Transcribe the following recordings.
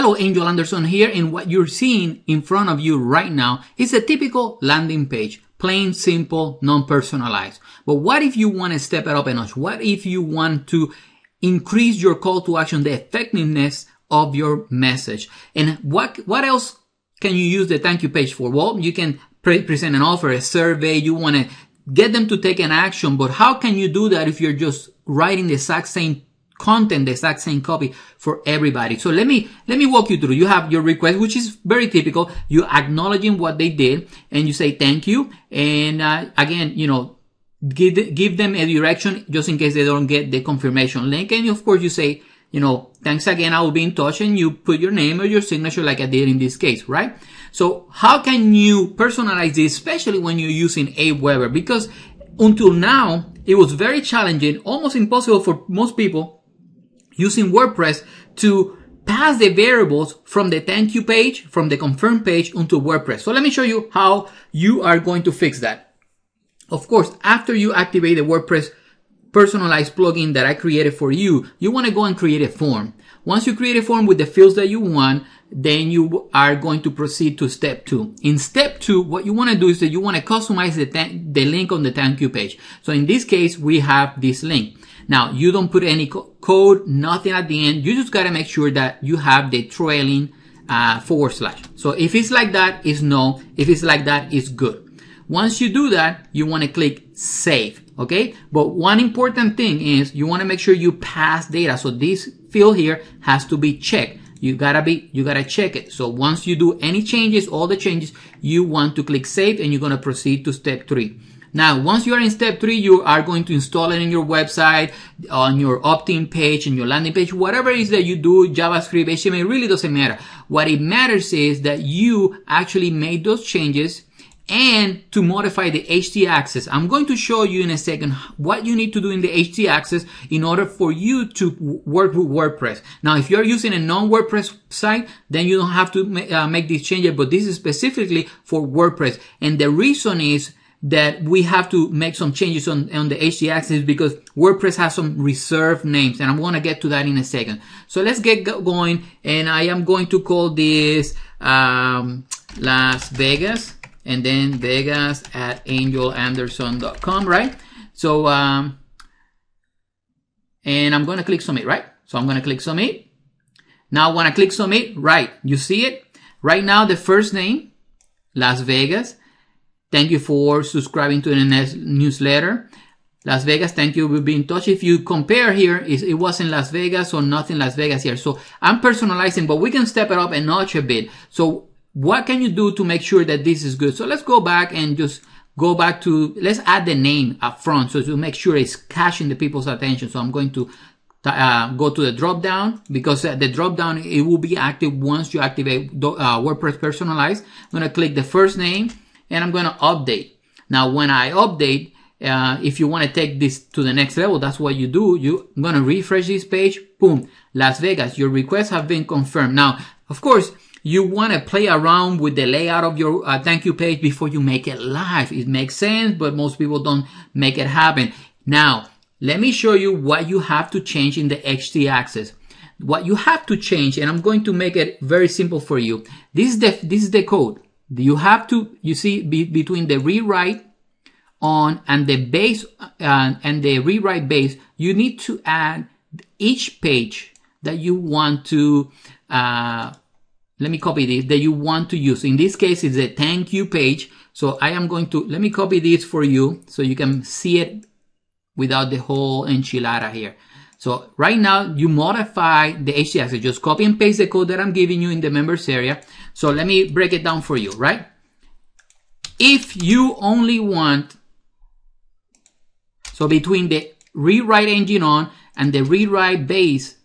Hello, Angel Anderson here, and what you're seeing in front of you right now is a typical landing page. Plain, simple, non-personalized. But what if you want to step it up a notch? What if you want to increase your call to action, the effectiveness of your message? And what else can you use the thank you page for? Well, you can present an offer, a survey. You want to get them to take an action, but how can you do that if you're just writing the exact same content, the exact same copy for everybody? So let me walk you through. You have your request, which is very typical. You're acknowledging what they did, and you say thank you. And again, give them a direction just in case they don't get the confirmation link. And of course, you say, thanks again, I will be in touch, and you put your name or your signature like I did in this case, right? So how can you personalize this, especially when you're using Aweber? Because until now, it was very challenging, almost impossible for most people using WordPress to pass the variables from the thank you page, from the confirm page into WordPress. So let me show you how you are going to fix that. Of course, after you activate the WordPress Personalize plugin that I created for you, you want to go and create a form. Once you create a form with the fields that you want, then you are going to proceed to step 2. In step 2, what you want to do is that you want to customize the link on the thank you page. So in this case, we have this link. Now, you don't put any code, nothing at the end. You just got to make sure that you have the trailing /. So if it's like that, it's no. If it's like that, it's good. Once you do that, you want to click save. Okay. But one important thing is you want to make sure you pass data. So this field here has to be checked. You gotta check it. So once you do any changes, all the changes, you want to click save, and you're going to proceed to step 3. Now, once you are in step 3, you are going to install it in your website, on your opt-in page, and your landing page, whatever it is that you do, JavaScript, HTML, it really doesn't matter. What it matters is that you actually made those changes, and to modify the htaccess. I'm going to show you in a second what you need to do in the htaccess in order for you to work with WordPress. Now, if you're using a non-WordPress site, then you don't have to make these changes, but this is specifically for WordPress. And the reason is that we have to make some changes on the htaccess because WordPress has some reserved names, and I'm going to get to that in a second. So let's get going, and I am going to call this Las Vegas, and then Vegas at angelanderson.com, right? So, and I'm going to click submit, right? So I'm going to click submit. Now, when I click submit, right, you see it? Right now, the first name, Las Vegas. Thank you for subscribing to the newsletter. Las Vegas, thank you, we'll be in touch. If you compare here, it wasn't Las Vegas or nothing Las Vegas here. So I'm personalizing, but we can step it up a notch a bit. So what can you do to make sure that this is good? So let's go back and just go back to, let's add the name up front so to make sure it's catching the people's attention. So I'm going to go to the drop down, because the drop down, it will be active once you activate WordPress Personalize. I'm going to click the first name, and I'm going to update. Now, when I update, if you want to take this to the next level, that's what you do. You're going to refresh this page. Boom. Las Vegas, your requests have been confirmed. Now, of course, you want to play around with the layout of your thank you page before you make it live. It makes sense, but most people don't make it happen. Now, let me show you what you have to change in the htaccess. What you have to change, and I'm going to make it very simple for you. This is the code. You have to, you see, between the rewrite on and the base and the rewrite base, you need to add each page that you want to, let me copy this, that you want to use. In this case, it's a thank you page. So I am going to, let me copy this for you so you can see it without the whole enchilada here. So right now, you modify the htaccess. Just copy and paste the code that I'm giving you in the members area. So let me break it down for you, right? If you only want, so between the rewrite engine on and the rewrite base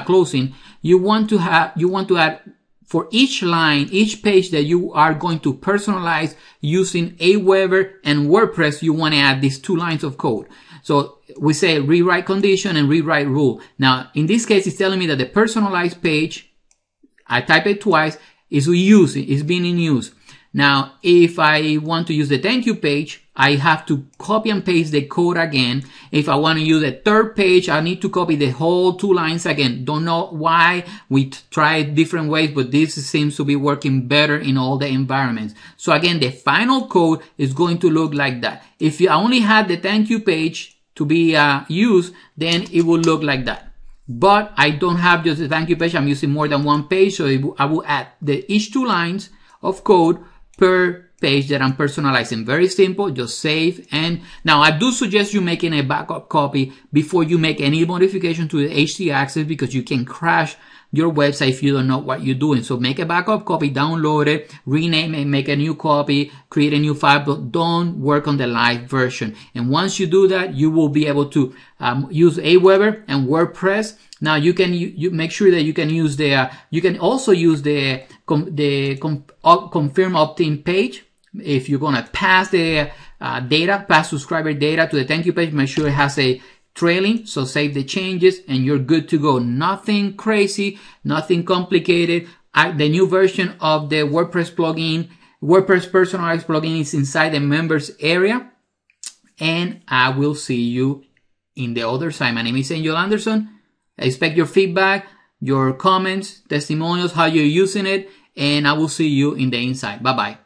closing, you want to add for each line, each page that you are going to personalize using Aweber and WordPress, you want to add these 2 lines of code. So we say rewrite condition and rewrite rule. Now, in this case, it's telling me that the personalized page, I type it twice, is being in use. Now, if I want to use the thank you page, I have to copy and paste the code again. If I want to use a third page, I need to copy the whole 2 lines again. Don't know why. We tried different ways, but this seems to be working better in all the environments. So again, the final code is going to look like that. If I only had the thank you page to be used, then it will look like that. But I don't have just the thank you page. I'm using more than 1 page. So I will add each 2 lines of code per page that I'm personalizing. Very simple, just save. And now I do suggest you making a backup copy before you make any modification to the HT access, because you can crash your website if you don't know what you're doing. So make a backup copy, download it, rename it, make a new copy, create a new file, but don't work on the live version. And once you do that, you will be able to use Aweber and WordPress. Now you can make sure that you can use you can also use the confirm opt-in page. If you're gonna pass the pass subscriber data to the thank you page, make sure it has a trailing, so save the changes and you're good to go. Nothing crazy, nothing complicated. The new version of the WordPress plugin, WordPress Personalize plugin, is inside the members area, and I will see you in the other side. My name is Angel Anderson. I expect your feedback, your comments, testimonials, how you're using it, and I will see you in the inside. Bye bye.